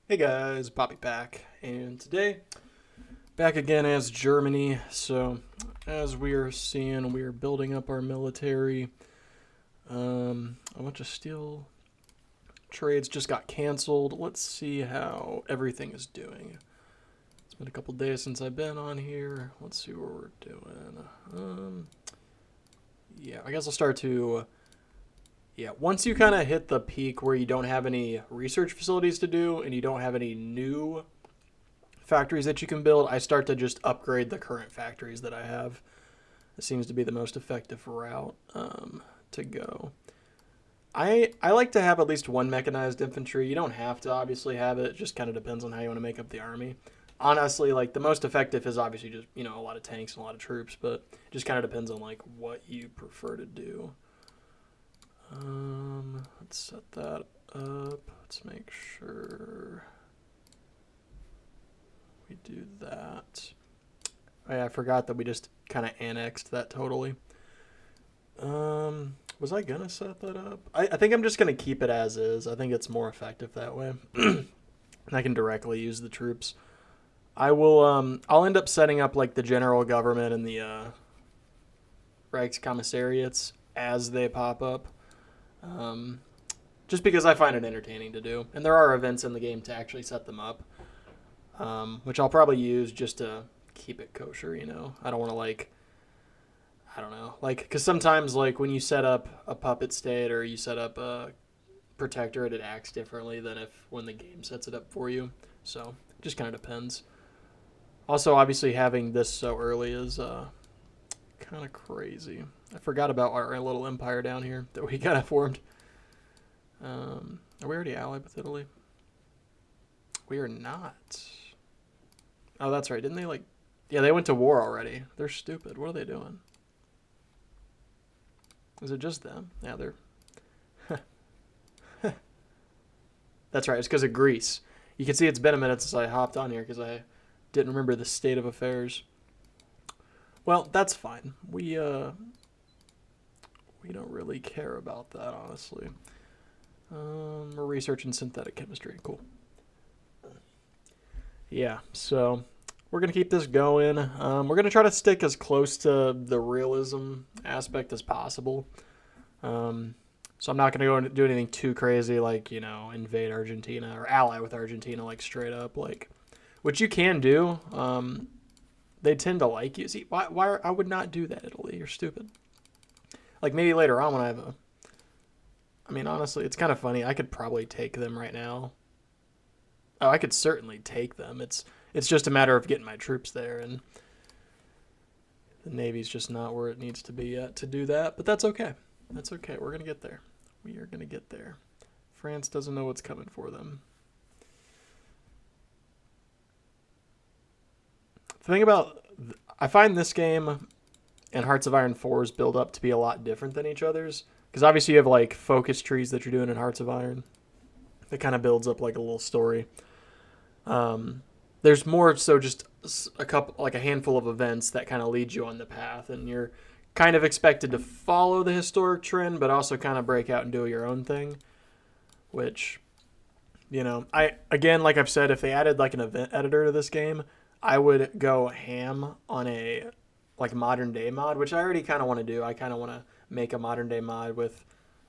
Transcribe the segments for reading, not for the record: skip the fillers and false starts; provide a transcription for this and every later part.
Hey guys, Poppy back, and today back again as Germany. So, as we are seeing, we are building up our military. A bunch of steel trades just got canceled. Let's see how everything is doing. It's been a couple days since I've been on here. Let's see what we're doing. Yeah, I guess I'll start to. Yeah, once you kind of hit the peak where you don't have any research facilities to do and you don't have any new factories that you can build, I start to just upgrade the current factories that I have. It seems to be the most effective route to go. I like to have at least one mechanized infantry. You don't have to obviously have it. It just kind of depends on how you want to make up the army. Honestly, like the most effective is obviously just a lot of tanks and a lot of troops, but it just kind of depends on like what you prefer to do. Let's set that up. Let's make sure we do that. Oh, yeah, I forgot that we just kind of annexed that totally. Was I gonna set that up? I think I'm just gonna keep it as is. I think it's more effective that way. And I can directly use the troops. I will. I'll end up setting up like the general government and the Reichskommissariats as they pop up. Um, just because I find it entertaining to do, and there are events in the game to actually set them up, which I'll probably use just to keep it kosher. I don't want to I don't know, because sometimes like when you set up a puppet state or you set up a protectorate, it acts differently than if when the game sets it up for you. So it just kind of depends. Also, obviously having this so early is kind of crazy. I forgot about our little empire down here that we kind of formed. Are we already allied with Italy? We are not. Oh, that's right. Didn't they like? Yeah, they went to war already. They're stupid. What are they doing? Is it just them? Yeah, they're. That's right. It's because of Greece. You can see it's been a minute since I hopped on here because I didn't remember the state of affairs. Well, that's fine. We don't really care about that, honestly. We're researching synthetic chemistry. Cool. Yeah, so we're gonna keep this going. We're gonna try to stick as close to the realism aspect as possible. Um, so I'm not gonna go and do anything too crazy, like invade Argentina or ally with Argentina, like straight up, like which you can do. They tend to like you. See, why I would not do that, Italy? You're stupid. Like maybe later on when I have a. I mean, honestly, it's kind of funny. I could probably take them right now. Oh, I could certainly take them. It's just a matter of getting my troops there, and the Navy's just not where it needs to be yet to do that. But that's okay. That's okay. We're gonna get there. We are gonna get there. France doesn't know what's coming for them. The thing about I find this game and Hearts of Iron 4's build up to be a lot different than each other's. Because obviously you have like focus trees that you're doing in Hearts of Iron. That kind of builds up like a little story. There's more so just a couple, like a handful of events that kind of lead you on the path, and you're kind of expected to follow the historic trend, but also kind of break out and do your own thing. Which, I again, like I've said, if they added like an event editor to this game, I would go ham on a like modern day mod, which I already kind of want to do. I kind of want to make a modern day mod with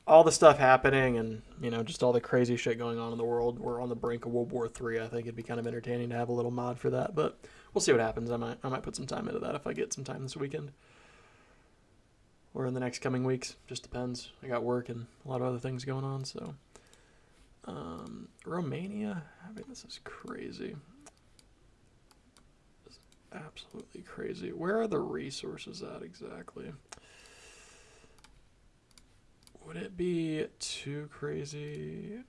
all the stuff happening and just all the crazy shit going on in the world. We're on the brink of World War III. I think it'd be kind of entertaining to have a little mod for that, but we'll see what happens. I might put some time into that if I get some time this weekend or in the next coming weeks. Just depends. I got work and a lot of other things going on. So Romania, I mean, this is crazy. This is absolutely crazy. Where are the resources at exactly? Would it be too crazy?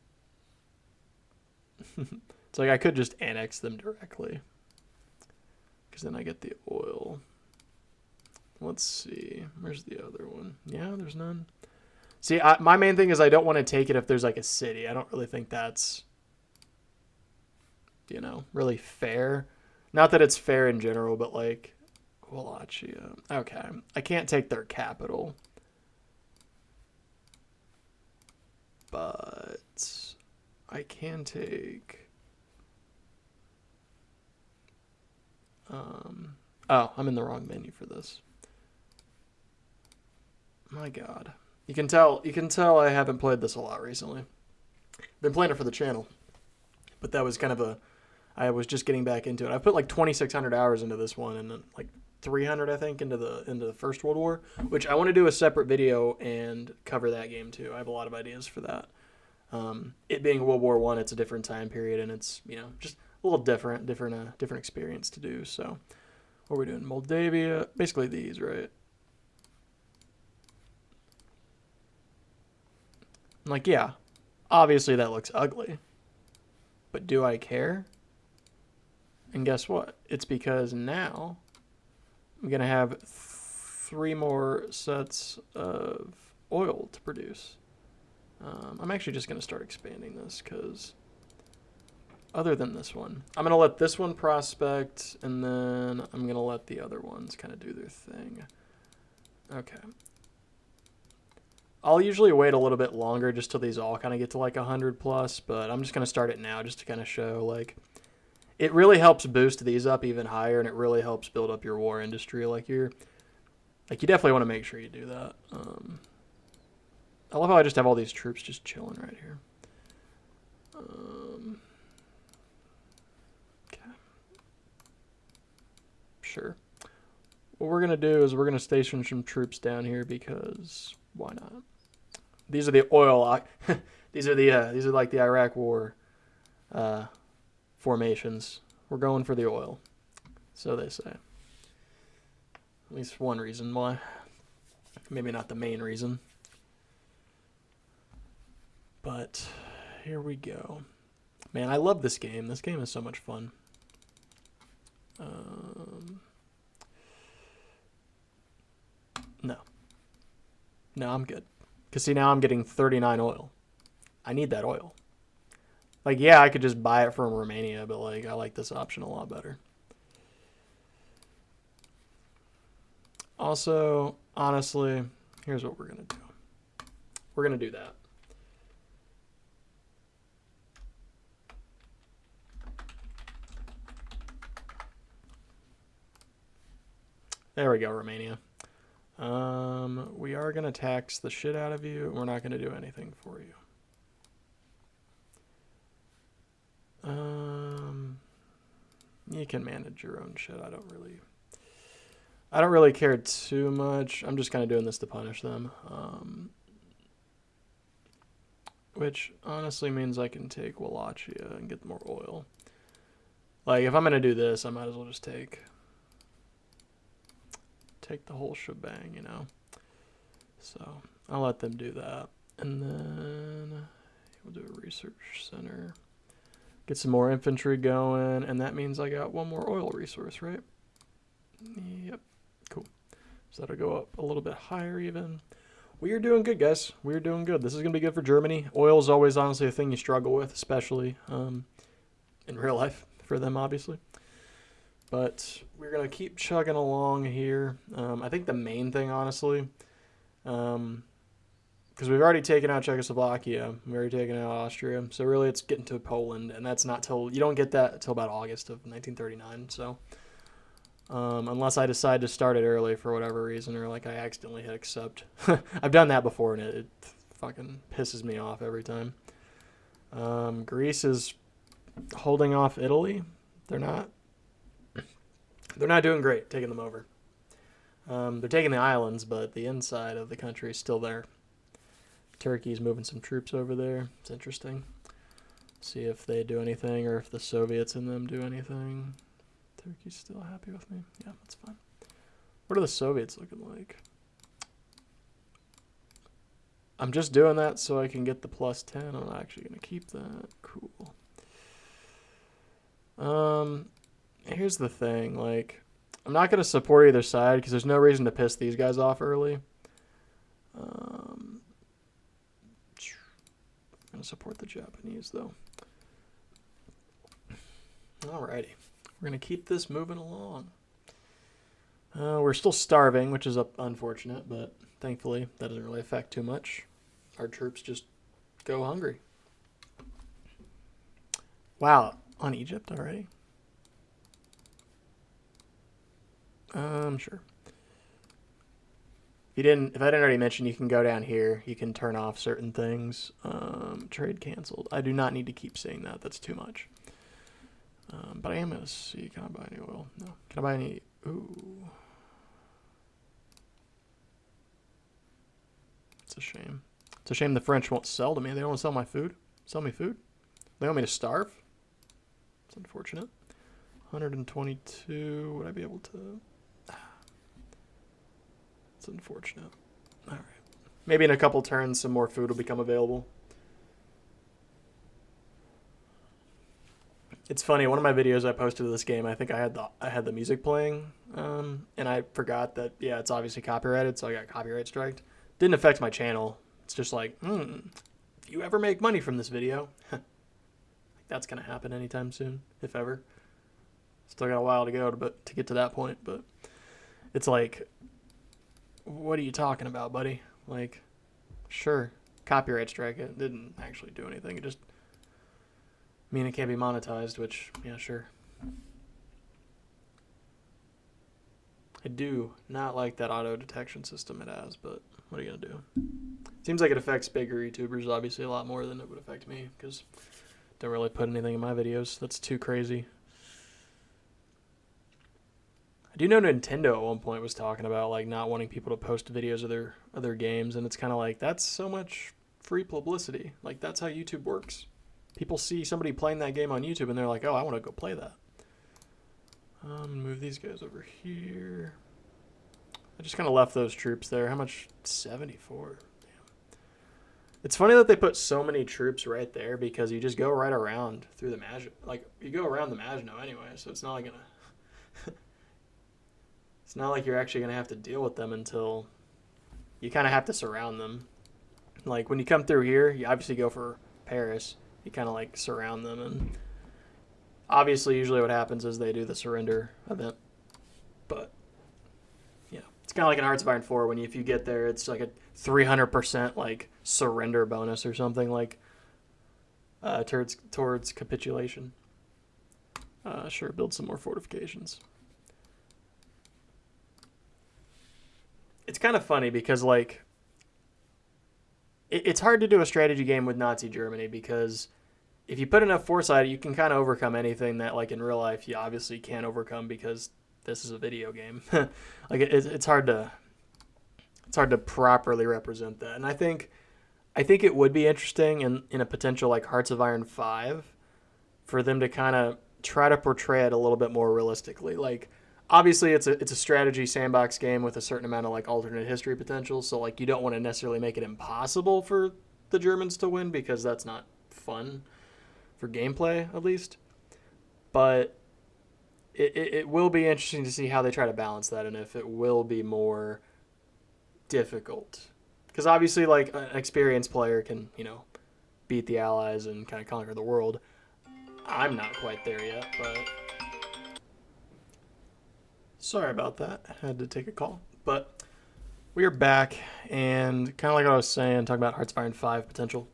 It's like I could just annex them directly. Because then I get the oil. Let's see. Where's the other one? Yeah, there's none. See, my main thing is I don't want to take it if there's like a city. I don't really think that's, really fair. Not that it's fair in general, but like, Wallachia. Okay. I can't take their capital. But I can take Oh, I'm in the wrong menu for this. My God. You can tell I haven't played this a lot recently. Been playing it for the channel. But that was kind of I was just getting back into it. I put like 2,600 hours into this one, and then like 300, I think, into the First World War, which I want to do a separate video and cover that game too. I have a lot of ideas for that. It being World War One, it's a different time period, and it's just a little different experience to do. So, what are we doing? Moldavia, basically these, right? Like, yeah, obviously that looks ugly, but do I care? And guess what? It's because now I'm going to have 3 more sets of oil to produce. I'm actually just going to start expanding this because other than this one, I'm going to let this one prospect, and then I'm going to let the other ones kind of do their thing. Okay. I'll usually wait a little bit longer just till these all kind of get to like 100 plus, but I'm just going to start it now just to kind of show like it really helps boost these up even higher, and it really helps build up your war industry. Like you definitely want to make sure you do that. I love how I just have all these troops just chilling right here. Okay. Sure. What we're gonna do is we're gonna station some troops down here because why not? These are the oil. these are like the Iraq War formations. We're going for the oil, so they say. At least one reason why. Maybe not the main reason. But here we go. Man, I love this game. This game is so much fun. No, I'm good. Because see, now I'm getting 39 oil. I need that oil. Like, yeah, I could just buy it from Romania, but like I like this option a lot better. Also, honestly, here's what we're going to do. We're going to do that. There we go, Romania. We are going to tax the shit out of you. We're not going to do anything for you. You can manage your own shit. I don't really care too much. I'm just kind of doing this to punish them. Which honestly means I can take Wallachia and get more oil. Like, if I'm going to do this, I might as well just take the whole shebang, you know? So, I'll let them do that. And then we'll do a research center. Get some more infantry going, and that means I got one more oil resource, right? Yep, cool. So that'll go up a little bit higher even. We are doing good, guys. We're doing good. This is going to be good for Germany. Oil is always honestly a thing you struggle with, especially in real life for them, obviously. But we're going to keep chugging along here. I think the main thing, honestly, because we've already taken out Czechoslovakia, we've already taken out Austria, so really it's getting to Poland, and that's not till, you don't get that until about August of 1939, so unless I decide to start it early for whatever reason, or like I accidentally hit accept. I've done that before, and it fucking pisses me off every time. Greece is holding off Italy. They're not doing great taking them over. They're taking the islands, but the inside of the country is still there. Turkey's moving some troops over there. It's interesting. See if they do anything, or if the Soviets in them do anything. Turkey's still happy with me. Yeah, that's fine. What are the Soviets looking like? I'm just doing that so I can get the plus 10. I'm actually going to keep that. Cool. Here's the thing. Like, I'm not going to support either side because there's no reason to piss these guys off early. I'm going to support the Japanese, though. Alrighty. We're going to keep this moving along. We're still starving, which is unfortunate, but thankfully that doesn't really affect too much. Our troops just go hungry. Wow, on Egypt already? Sure. If I didn't already mention, you can go down here. You can turn off certain things. Trade canceled. I do not need to keep saying that. That's too much. But I am gonna see. Can I buy any oil? No. Can I buy any? Ooh. It's a shame. It's a shame the French won't sell to me. They don't want to sell my food. Sell me food. They want me to starve. It's unfortunate. 122. Would I be able to? It's unfortunate. All right. Maybe in a couple turns, some more food will become available. It's funny. One of my videos I posted of this game, I think I had the music playing, and I forgot that it's obviously copyrighted, so I got copyright striked. Didn't affect my channel. It's just like, if you ever make money from this video, that's gonna happen anytime soon, if ever. Still got a while to go to get to that point, but it's like, what are you talking about, buddy? Like, sure, copyright strike. It didn't actually do anything. It just mean it can't be monetized, which, yeah, sure. I do not like that auto detection system it has, but what are you gonna do? Seems like it affects bigger YouTubers obviously a lot more than it would affect me, because I don't really put anything in my videos. That's too crazy. I do know Nintendo at one point was talking about like not wanting people to post videos of their games, and it's kind of like, that's so much free publicity. Like, that's how YouTube works. People see somebody playing that game on YouTube and they're like, oh, I want to go play that. Move these guys over here. I just kind of left those troops there. How much? 74. Damn. It's funny that they put so many troops right there, because you just go right around through the Maginot. Like, you go around the Maginot anyway, so it's not like it's not like you're actually gonna have to deal with them until you kind of have to surround them. Like, when you come through here, you obviously go for Paris. You kind of like surround them, and obviously usually what happens is they do the surrender event. But it's kind of like in Hearts of Iron 4, when if you get there, it's like a 300% like surrender bonus or something, like towards capitulation. Sure, build some more fortifications. It's kind of funny because like it's hard to do a strategy game with Nazi Germany, because if you put enough foresight, you can kind of overcome anything that, like, in real life you obviously can't overcome, because this is a video game. Like, it's hard to properly represent that. And I think it would be interesting in a potential like Hearts of Iron 5 for them to kind of try to portray it a little bit more realistically. Like, obviously it's a strategy sandbox game with a certain amount of like alternate history potential, so like you don't want to necessarily make it impossible for the Germans to win, because that's not fun for gameplay, at least. But it will be interesting to see how they try to balance that, and if it will be more difficult. Because obviously, like, an experienced player can, beat the Allies and kind of conquer the world. I'm not quite there yet, but sorry about that. I had to take a call. But we are back, and kind of like what I was saying, talking about Hearts of Iron 5 potential.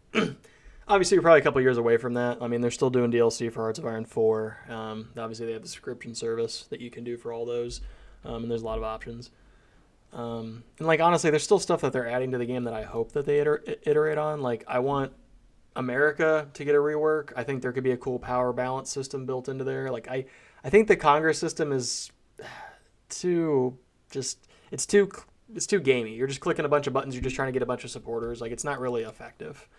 Obviously, you're probably a couple years away from that. I mean, they're still doing DLC for Hearts of Iron 4. Obviously, they have the subscription service that you can do for all those, and there's a lot of options. And, like, honestly, there's still stuff that they're adding to the game that I hope that they iterate on. Like, I want America to get a rework. I think there could be a cool power balance system built into there. Like, I think the Congress system is too it's too gamey. You're just clicking a bunch of buttons. You're just trying to get a bunch of supporters. Like, it's not really effective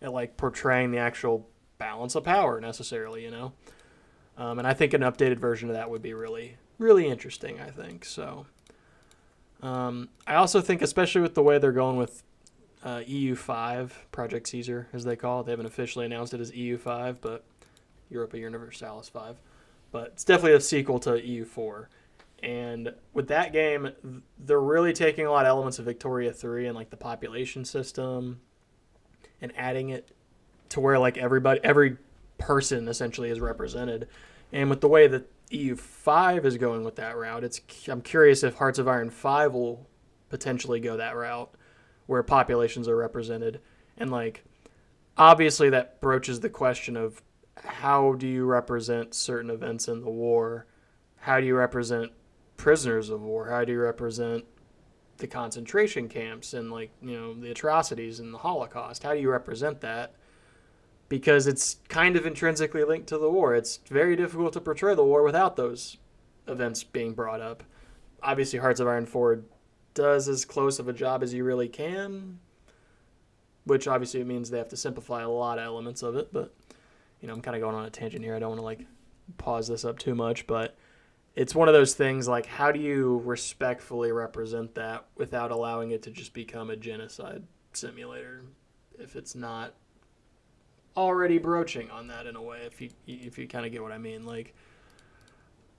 at like portraying the actual balance of power necessarily, and I think an updated version of that would be really, really interesting, I think. So I also think, especially with the way they're going with EU5, Project Caesar, as they call it. They haven't officially announced it as EU5, but Europa Universalis 5. But it's definitely a sequel to EU4. And with that game, they're really taking a lot of elements of Victoria 3 and like the population system, and adding it to where like every person essentially is represented. And with the way that EU5 is going with that route, I'm curious if Hearts of Iron 5 will potentially go that route, where populations are represented. And like, obviously that broaches the question of, how do you represent certain events in the war? How do you represent prisoners of war? How do you represent the concentration camps and, like, you know, the atrocities and the Holocaust? How do you represent that? Because it's kind of intrinsically linked to the war. It's very difficult to portray the war without those events being brought up. Obviously, Hearts of Iron 4 does as close of a job as you really can, which obviously means they have to simplify a lot of elements of it. But, you know, I'm kind of going on a tangent here. I don't want to, like, pause this up too much, but it's one of those things, like, how do you respectfully represent that without allowing it to just become a genocide simulator if it's not already broaching on that in a way, if you kind of get what I mean. Like,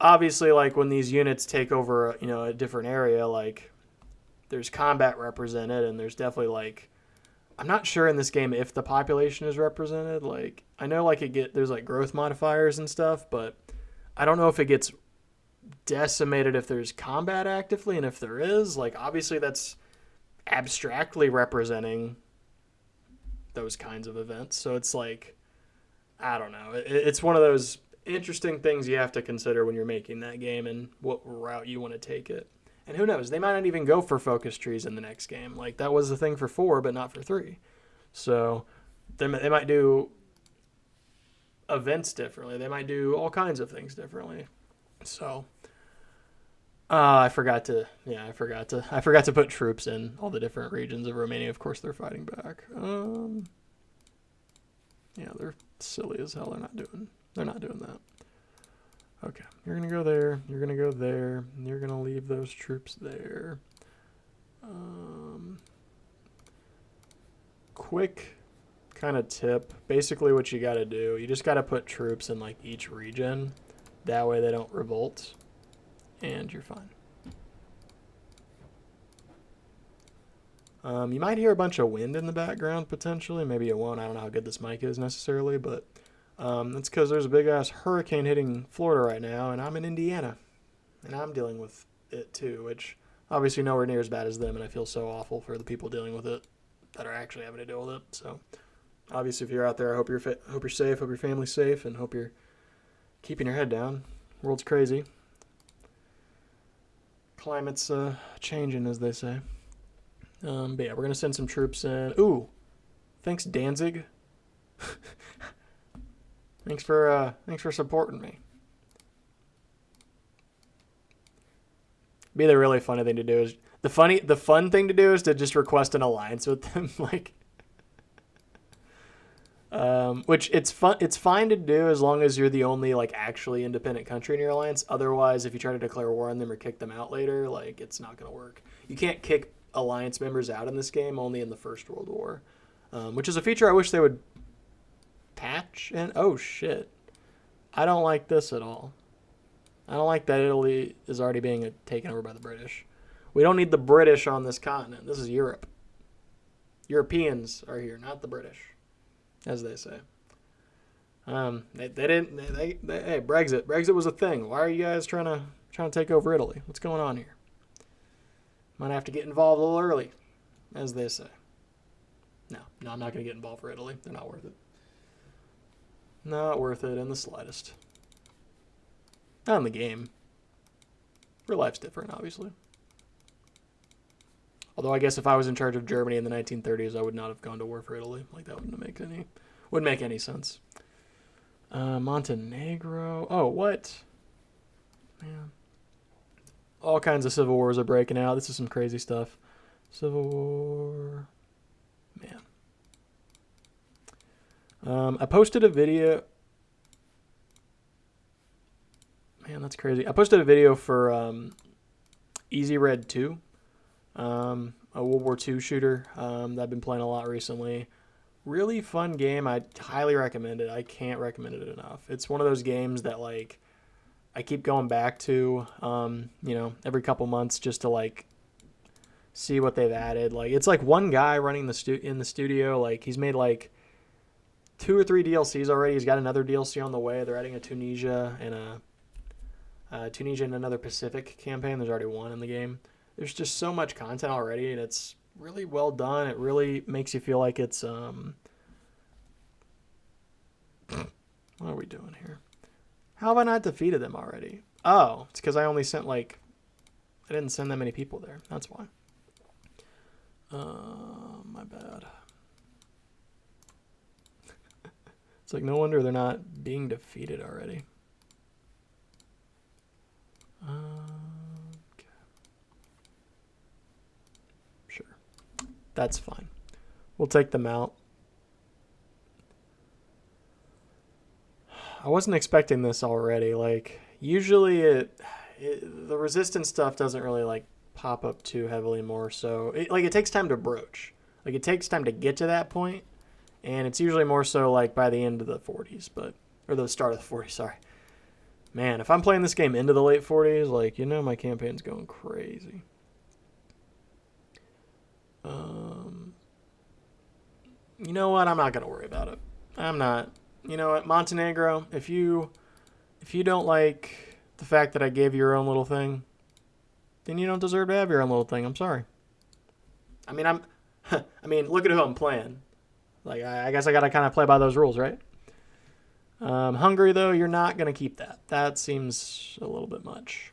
obviously, like, when these units take over, you know, a different area, like, there's combat represented, and there's definitely, like, I'm not sure in this game if the population is represented. Like, I know, like, there's, like, growth modifiers and stuff, but I don't know if it gets decimated if there's combat actively, and if there is, like, obviously that's abstractly representing those kinds of events. So it's like, I don't know. It's one of those interesting things you have to consider when you're making that game and what route you want to take it. And who knows? They might not even go for focus trees in the next game. Like, that was the thing for 4, but not for 3. So they might do events differently. They might do all kinds of things differently. So I forgot to put troops in all the different regions of Romania. Of course, they're fighting back. Yeah, they're silly as hell. They're not doing that. Okay, you're gonna go there. You're gonna go there. And you're gonna leave those troops there. Quick kind of tip. Basically, what you gotta do, you just gotta put troops in, like, each region. That way they don't revolt, and you're fine. You might hear a bunch of wind in the background, potentially. Maybe it won't. I don't know how good this mic is necessarily, but that's because there's a big-ass hurricane hitting Florida right now, and I'm in Indiana, and I'm dealing with it too, which obviously nowhere near as bad as them, and I feel so awful for the people dealing with it that are actually having to deal with it. So obviously, if you're out there, I hope you're safe, hope your family's safe, and hope you're keeping your head down. World's crazy. Climate's changing, as they say. But yeah, we're gonna send some troops in. Ooh, thanks, Danzig. thanks for supporting me. Be the really funny thing to do is the fun thing to do is to just request an alliance with them, like. Which it's fine to do as long as you're the only, like, actually independent country in your alliance. Otherwise, if you try to declare war on them or kick them out later, like, it's not gonna work. You can't kick alliance members out in this game, only in the First World War, which is a feature I wish they would patch. And oh shit, I don't like this at all. I don't like that Italy is already being taken over by the British. We don't need the British on this continent. This is Europe. Europeans are here, not the British, as they say. Hey, Brexit. Brexit was a thing. Why are you guys trying to take over Italy? What's going on here? Might have to get involved a little early, as they say. No, I'm not going to get involved for Italy. They're not worth it. Not worth it in the slightest. Not in the game. Real life's different, obviously. Although I guess if I was in charge of Germany in the 1930s, I would not have gone to war for Italy. Like, that wouldn't make any sense. Montenegro. Oh, what? Man. All kinds of civil wars are breaking out. This is some crazy stuff. Civil war. Man. I posted a video. Man, that's crazy. I posted a video for Easy Red 2. A World War II shooter that I've been playing a lot recently. Really fun game. I highly recommend it. I can't recommend it enough. It's one of those games that, like, I keep going back to, every couple months just to, like, see what they've added. Like, it's like one guy running in the studio. Like, he's made like 2 or 3 DLCs already. He's got another DLC on the way. They're adding a Tunisia and another Pacific campaign. There's already one in the game. There's just so much content already, and it's really well done. It really makes you feel like it's what are we doing here? How have I not defeated them already? Oh, it's because I only sent, like, I didn't send that many people there. That's why. My bad. It's like no wonder they're not being defeated already. Okay. Sure. That's fine. We'll take them out. I wasn't expecting this already. Like, usually the resistance stuff doesn't really, like, pop up too heavily more. So, it takes time to broach. Like, it takes time to get to that point. And it's usually more so, like, by the end of the 40s. Or the start of the 40s, sorry. Man, if I'm playing this game into the late 40s, like, you know my campaign's going crazy. You know what? I'm not going to worry about it. I'm not. You know what? Montenegro, if you don't like the fact that I gave you your own little thing, then you don't deserve to have your own little thing. I'm sorry. I mean, I mean, look at who I'm playing. Like, I guess I got to kind of play by those rules, right? Hungary, though, you're not going to keep that. That seems a little bit much.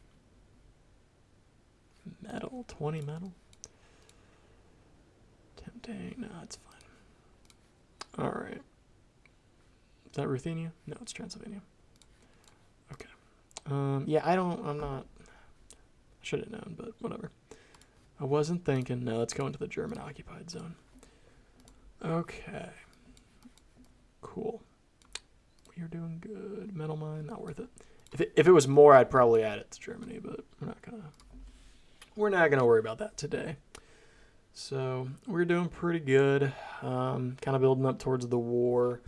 Metal, 20 metal. Tempting. No, it's fine. All right. Is that Ruthenia? No, it's Transylvania. Okay. Yeah, I'm not. I should have known, but whatever. I wasn't thinking. No, let's go into the German occupied zone. Okay. Cool. We are doing good. Metal mine, not worth it. If it was more, I'd probably add it to Germany, but we're not gonna worry about that today. So we're doing pretty good. Kind of building up towards the war.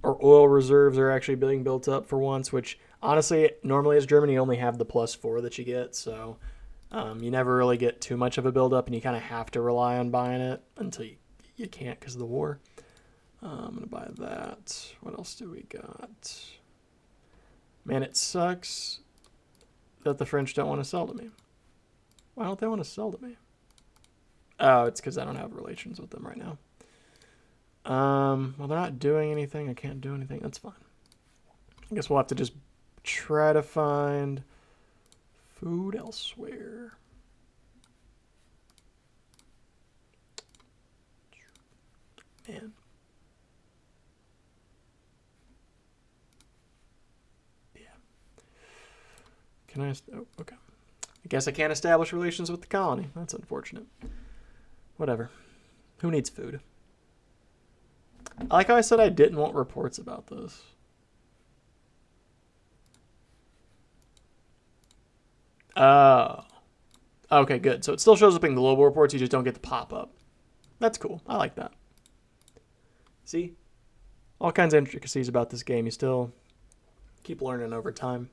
Our oil reserves are actually being built up for once, which honestly, normally as Germany, you only have the +4 that you get, so you never really get too much of a buildup, and you kind of have to rely on buying it until you can't because of the war. I'm going to buy that. What else do we got? Man, it sucks that the French don't want to sell to me. Why don't they want to sell to me? Oh, it's because I don't have relations with them right now. Well, they're not doing anything. I can't do anything. That's fine. I guess we'll have to just try to find food elsewhere. Man. Yeah. Can I? Oh, okay. I guess I can't establish relations with the colony. That's unfortunate. Whatever. Who needs food? I like how I said I didn't want reports about this. Oh. Okay, good. So it still shows up in global reports. You just don't get the pop-up. That's cool. I like that. See? All kinds of intricacies about this game. You still keep learning over time.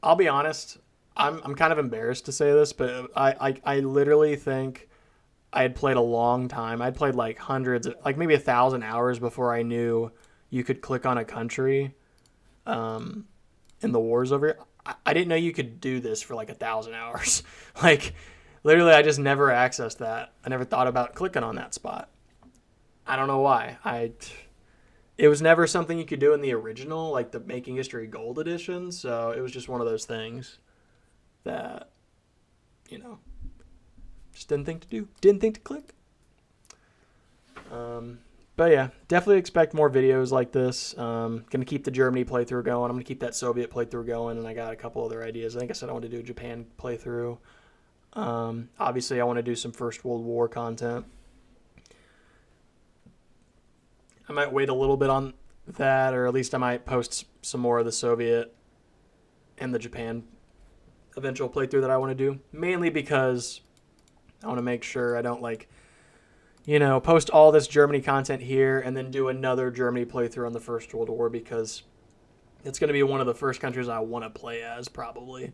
I'll be honest. I'm kind of embarrassed to say this, but I literally think I had played a long time. I'd played like hundreds, like maybe 1,000 hours before I knew you could click on a country in the wars over here. I didn't know you could do this for like 1,000 hours. Like, literally, I just never accessed that. I never thought about clicking on that spot. I don't know why. It was never something you could do in the original, like the Making History Gold Edition. So it was just one of those things that, you know, just didn't think to do. Didn't think to click. But yeah, definitely expect more videos like this. Gonna keep the Germany playthrough going. I'm gonna keep that Soviet playthrough going, and I got a couple other ideas. I think I said I want to do a Japan playthrough. Obviously, I want to do some First World War content. I might wait a little bit on that, or at least I might post some more of the Soviet and the Japan eventual playthrough that I want to do. Mainly because I want to make sure I don't post all this Germany content here and then do another Germany playthrough on the First World War, because it's going to be one of the first countries I want to play as, probably.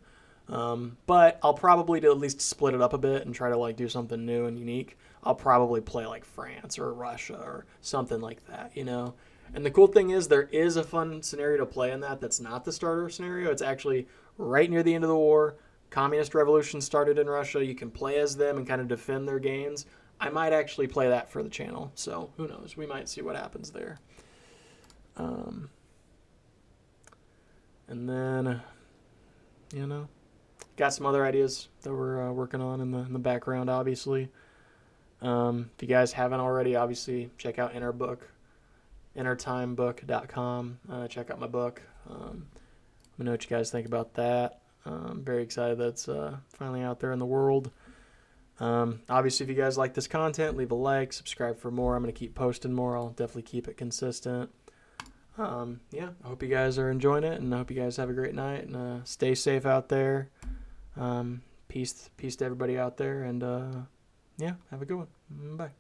But I'll probably at least split it up a bit and try to do something new and unique. I'll probably play like France or Russia or something like that, And the cool thing is there is a fun scenario to play in that's not the starter scenario. It's actually right near the end of the war. Communist revolution started in Russia. You can play as them and kind of defend their gains. I might actually play that for the channel, so who knows? We might see what happens there. And then, got some other ideas that we're working on in the background, obviously. If you guys haven't already, obviously check out innertimebook.com. Check out my book. Let me know what you guys think about that. I'm very excited that it's finally out there in the world. Obviously, if you guys like this content, leave a like, subscribe for more. I'm going to keep posting more. I'll definitely keep it consistent. Yeah, I hope you guys are enjoying it, and I hope you guys have a great night, and stay safe out there. Peace to everybody out there, and yeah, have a good one. Bye.